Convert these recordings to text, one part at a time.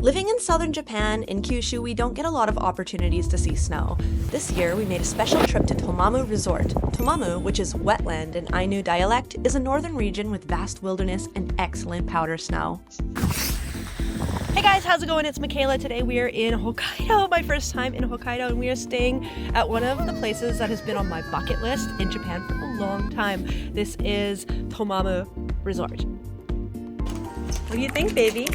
Living in southern Japan, in Kyushu, we don't get a lot of opportunities to see snow. This year, we made a special trip to Tomamu Resort. Tomamu, which is wetland in Ainu dialect, is a northern region with vast wilderness and excellent powder snow. Hey guys, how's it going? It's Michaela. Today we are in Hokkaido, my first time in Hokkaido, and we are staying at one of the places that has been on my bucket list in Japan for a long time. This is Tomamu Resort. What do you think, baby?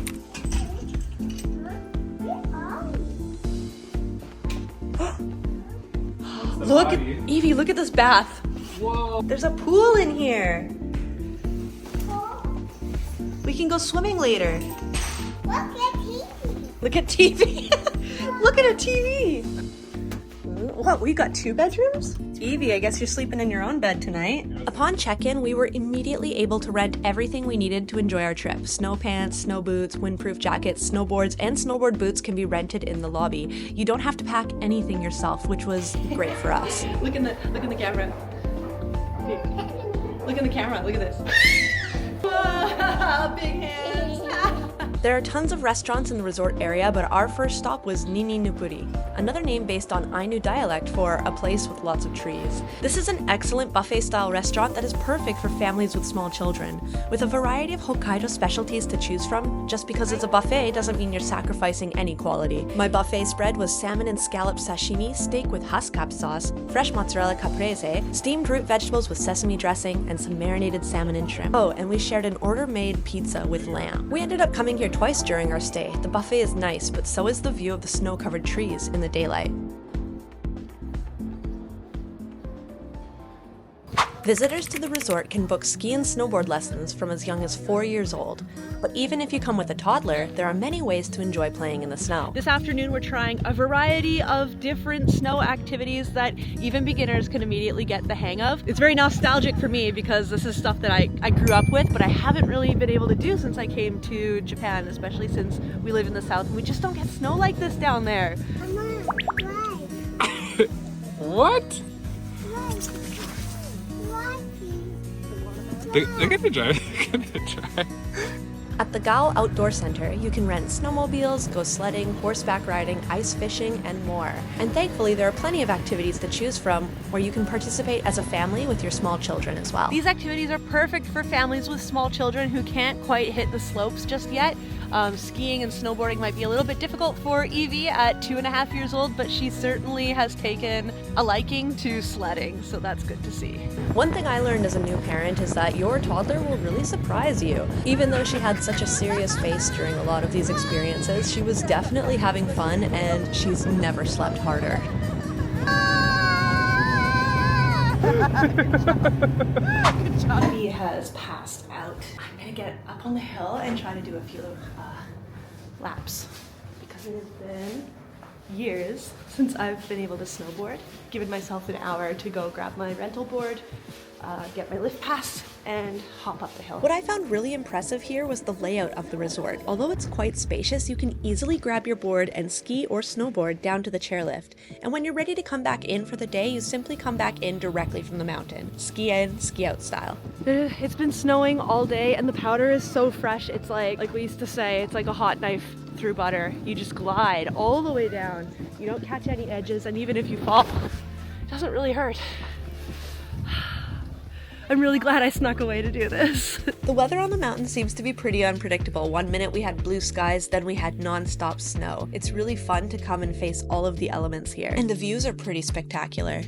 Look, Evie, look at this bath. Whoa. There's a pool in here. We can go swimming later. Look at TV. Look at a TV. What, we got 2 bedrooms? Evie, I guess you're sleeping in your own bed tonight. Upon check-in, we were immediately able to rent everything we needed to enjoy our trip. Snow pants, snow boots, windproof jackets, snowboards, and snowboard boots can be rented in the lobby. You don't have to pack anything yourself, which was great for us. Look in the camera. Look in the camera, look at this. Whoa, big hands. There are tons of restaurants in the resort area, but our first stop was Nini Nupuri, another name based on Ainu dialect for a place with lots of trees. This is an excellent buffet-style restaurant that is perfect for families with small children. With a variety of Hokkaido specialties to choose from, just because it's a buffet doesn't mean you're sacrificing any quality. My buffet spread was salmon and scallop sashimi, steak with haskap sauce, fresh mozzarella caprese, steamed root vegetables with sesame dressing, and some marinated salmon and shrimp. Oh, and we shared an order-made pizza with lamb. We ended up coming here twice during our stay. The buffet is nice, but so is the view of the snow-covered trees in the daylight. Visitors to the resort can book ski and snowboard lessons from as young as 4 years old. But even if you come with a toddler, there are many ways to enjoy playing in the snow. This afternoon we're trying a variety of different snow activities that even beginners can immediately get the hang of. It's very nostalgic for me because this is stuff that I grew up with, but I haven't really been able to do since I came to Japan, especially since we live in the south and we just don't get snow like this down there. What? Look at the drive. Look at the drive. At the Gao Outdoor Center, you can rent snowmobiles, go sledding, horseback riding, ice fishing, and more. And thankfully, there are plenty of activities to choose from where you can participate as a family with your small children as well. These activities are perfect for families with small children who can't quite hit the slopes just yet. Skiing and snowboarding might be a little bit difficult for Evie at 2.5 years old, but she certainly has taken a liking to sledding, so that's good to see. One thing I learned as a new parent is that your toddler will really surprise you. Even though she had such a serious face during a lot of these experiences, she was definitely having fun, and she's never slept harder. Good job. Evie has passed out. I'm gonna get up on the hill and try to do a few laps because it has been years since I've been able to snowboard. Given myself an hour to go grab my rental board, get my lift pass, and hop up the hill. What I found really impressive here was the layout of the resort. Although it's quite spacious, you can easily grab your board and ski or snowboard down to the chairlift. And when you're ready to come back in for the day, you simply come back in directly from the mountain. Ski in, ski out style. It's been snowing all day and the powder is so fresh. It's like we used to say, it's like a hot knife through butter. You just glide all the way down. You don't catch any edges, and even if you fall, it doesn't really hurt. I'm really glad I snuck away to do this. The weather on the mountain seems to be pretty unpredictable. One minute we had blue skies, then we had non-stop snow. It's really fun to come and face all of the elements here, and the views are pretty spectacular.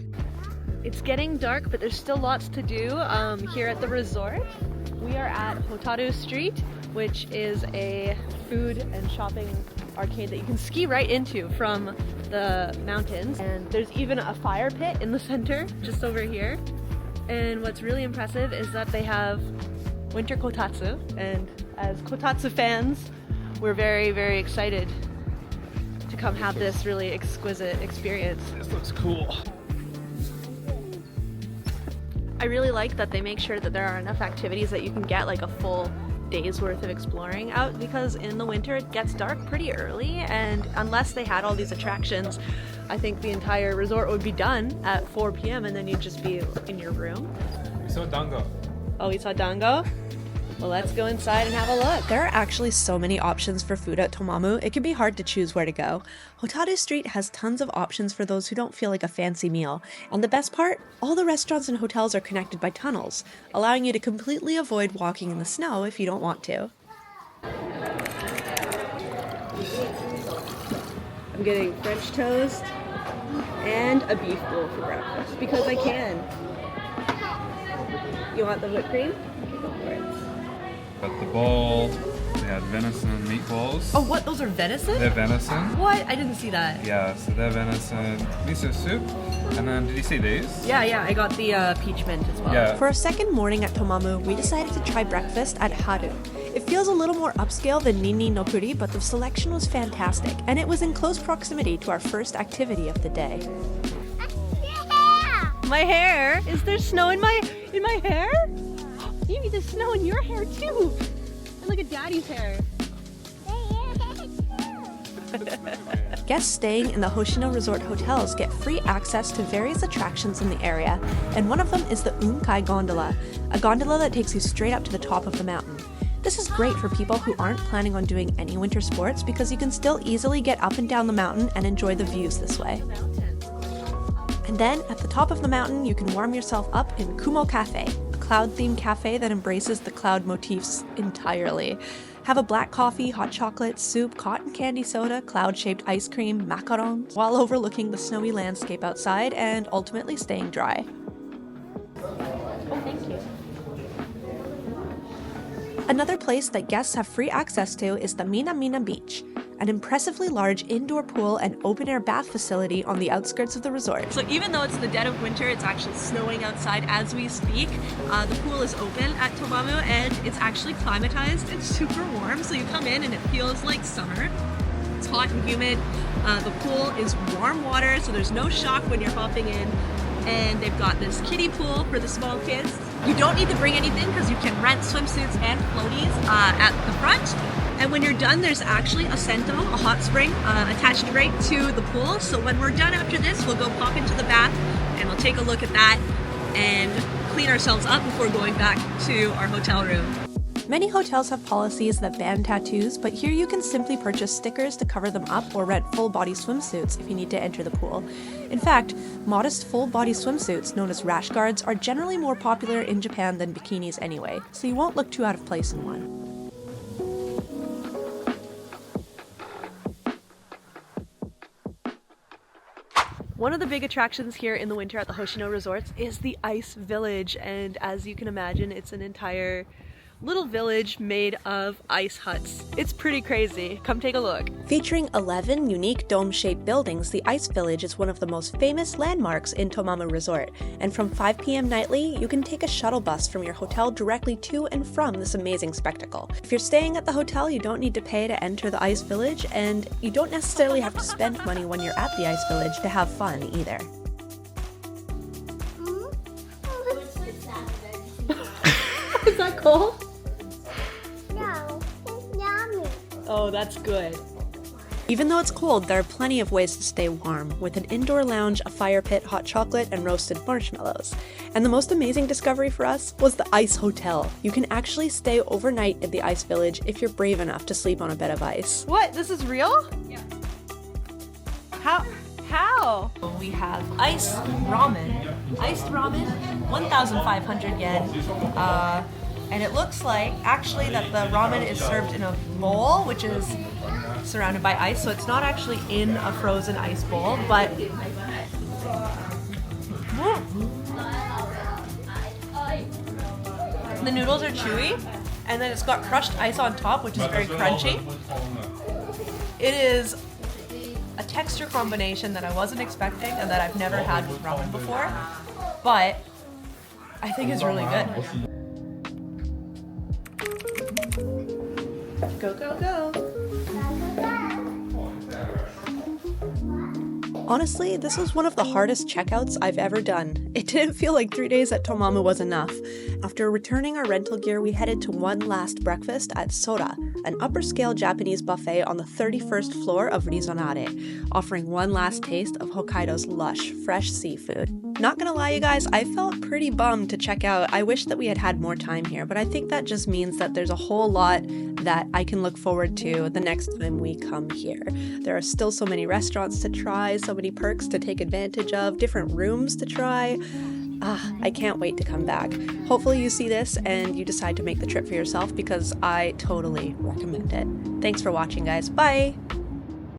It's getting dark, but there's still lots to do here at the resort. We are at Hotaru Street, which is a food and shopping arcade that you can ski right into from the mountains. And there's even a fire pit in the center, just over here. And what's really impressive is that they have winter kotatsu, and as kotatsu fans, we're very, very excited to come have this really exquisite experience. This looks cool. I really like that they make sure that there are enough activities that you can get like a full day's worth of exploring out, because in the winter it gets dark pretty early, and unless they had all these attractions, I think the entire resort would be done at 4 p.m. and then you'd just be in your room. We saw Dango. Oh, we saw Dango? Well, let's go inside and have a look. There are actually so many options for food at Tomamu, it can be hard to choose where to go. Hotaru Street has tons of options for those who don't feel like a fancy meal. And the best part? All the restaurants and hotels are connected by tunnels, allowing you to completely avoid walking in the snow if you don't want to. I'm getting French toast and a beef bowl for breakfast because I can. You want the whipped cream? Okay, go for it. Got the bowl. We had venison meatballs. Oh, what? Those are venison? They're venison. What? I didn't see that. Yeah, so they're venison miso soup. And then, did you see these? Yeah, I got the peach mint as well. Yeah. For our second morning at Tomamu, we decided to try breakfast at Haru. It feels a little more upscale than Nini no Kuri, but the selection was fantastic, and it was in close proximity to our first activity of the day. My hair? Is there snow in my hair? Maybe there's snow in your hair too. And look at Daddy's hair. Guests staying in the Hoshino Resort hotels get free access to various attractions in the area, and one of them is the Unkai Gondola, a gondola that takes you straight up to the top of the mountain. This is great for people who aren't planning on doing any winter sports because you can still easily get up and down the mountain and enjoy the views this way. And then, at the top of the mountain, you can warm yourself up in Kumo Cafe, a cloud-themed cafe that embraces the cloud motifs entirely. Have a black coffee, hot chocolate, soup, cotton candy soda, cloud-shaped ice cream, macarons, while overlooking the snowy landscape outside and ultimately staying dry. Oh, thank you. Another place that guests have free access to is the Minamina Beach, an impressively large indoor pool and open-air bath facility on the outskirts of the resort. So even though it's the dead of winter, it's actually snowing outside as we speak. The pool is open at Tomamu and it's actually climatized. It's super warm, so you come in and it feels like summer. It's hot and humid. The pool is warm water, so there's no shock when you're hopping in. And they've got this kiddie pool for the small kids. You don't need to bring anything because you can rent swimsuits and floaties at the front. And when you're done, there's actually a sento, a hot spring, attached right to the pool. So when we're done after this, we'll go pop into the bath and we'll take a look at that and clean ourselves up before going back to our hotel room. Many hotels have policies that ban tattoos, but here you can simply purchase stickers to cover them up or rent full-body swimsuits if you need to enter the pool. In fact, modest full-body swimsuits, known as rash guards, are generally more popular in Japan than bikinis anyway, so you won't look too out of place in one. One of the big attractions here in the winter at the Hoshino Resorts is the Ice Village, and as you can imagine, it's an entire little village made of ice huts. It's pretty crazy. Come take a look. Featuring 11 unique dome-shaped buildings, the Ice Village is one of the most famous landmarks in Tomamu Resort, and from 5 p.m. nightly, you can take a shuttle bus from your hotel directly to and from this amazing spectacle. If you're staying at the hotel, you don't need to pay to enter the Ice Village, and you don't necessarily have to spend money when you're at the Ice Village to have fun either. Is that cold? No, it's yummy. Oh, that's good. Even though it's cold, there are plenty of ways to stay warm, with an indoor lounge, a fire pit, hot chocolate, and roasted marshmallows. And the most amazing discovery for us was the Ice Hotel. You can actually stay overnight at the Ice Village if you're brave enough to sleep on a bed of ice. What? This is real? Yeah. How? We have iced ramen. Iced ramen, 1,500 yen. And it looks like actually that the ramen is served in a bowl, which is surrounded by ice, so it's not actually in a frozen ice bowl, but the noodles are chewy, and then it's got crushed ice on top, which is very crunchy. It is a texture combination that I wasn't expecting and that I've never had with ramen before, but I think it's really good. Go, go, go. Honestly, this was one of the hardest checkouts I've ever done. It didn't feel like 3 days at Tomamu was enough. After returning our rental gear, we headed to one last breakfast at Sora, an upper-scale Japanese buffet on the 31st floor of Rizonare, offering one last taste of Hokkaido's lush, fresh seafood. Not gonna lie, you guys, I felt pretty bummed to check out. I wish that we had had more time here, but I think that just means that there's a whole lot that I can look forward to the next time we come here. There are still so many restaurants to try, so many perks to take advantage of, different rooms to try. I can't wait to come back. Hopefully you see this and you decide to make the trip for yourself because I totally recommend it. Thanks for watching, guys. Bye!